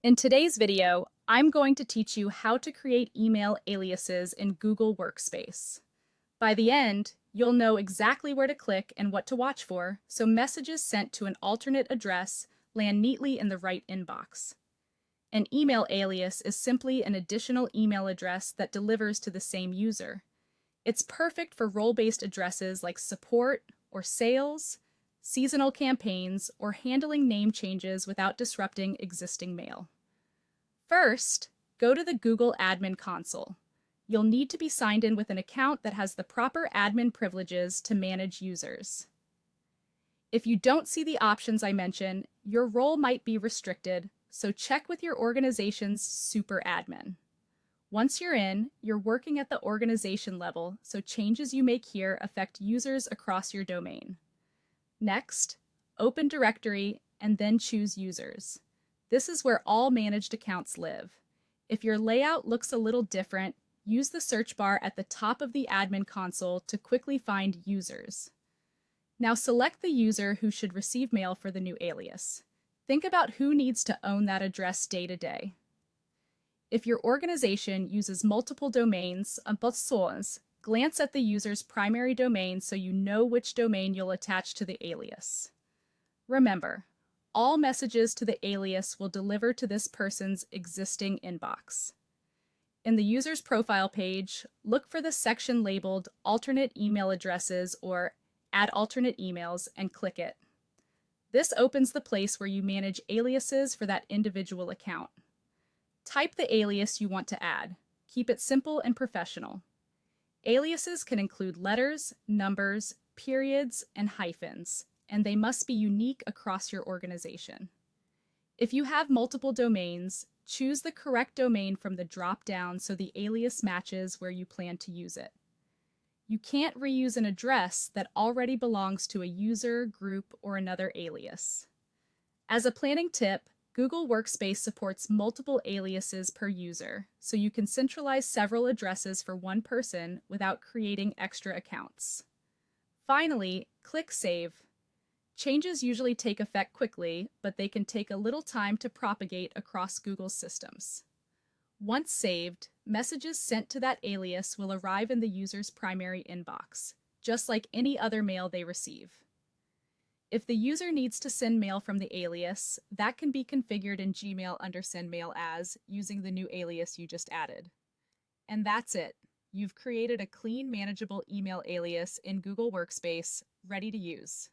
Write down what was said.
In today's video, I'm going to teach you how to create email aliases in Google Workspace. By the end, you'll know exactly where to click and what to watch for, so messages sent to an alternate address land neatly in the right inbox. An email alias is simply an additional email address that delivers to the same user. It's perfect for role-based addresses like support or sales, seasonal campaigns, or handling name changes without disrupting existing mail. First, go to the Google Admin Console. You'll need to be signed in with an account that has the proper admin privileges to manage users. If you don't see the options I mentioned, your role might be restricted, so check with your organization's super admin. Once you're in, you're working at the organization level, so changes you make here affect users across your domain. Next, open Directory and then choose Users. This is where all managed accounts live. If your layout looks a little different, use the search bar at the top of the admin console to quickly find Users. Now select the user who should receive mail for the new alias. Think about who needs to own that address day to day. If your organization uses multiple domains, glance at the user's primary domain so you know which domain you'll attach to the alias. Remember, all messages to the alias will deliver to this person's existing inbox. In the user's profile page, look for the section labeled Alternate Email Addresses or Add Alternate Emails and click it. This opens the place where you manage aliases for that individual account. Type the alias you want to add. Keep it simple and professional. Aliases can include letters, numbers, periods, and hyphens, and they must be unique across your organization. If you have multiple domains, choose the correct domain from the drop-down so the alias matches where you plan to use it. You can't reuse an address that already belongs to a user, group, or another alias. As a planning tip, Google Workspace supports multiple aliases per user, so you can centralize several addresses for one person without creating extra accounts. Finally, click Save. Changes usually take effect quickly, but they can take a little time to propagate across Google's systems. Once saved, messages sent to that alias will arrive in the user's primary inbox, just like any other mail they receive. If the user needs to send mail from the alias, that can be configured in Gmail under Send Mail As using the new alias you just added. And that's it. You've created a clean, manageable email alias in Google Workspace, ready to use.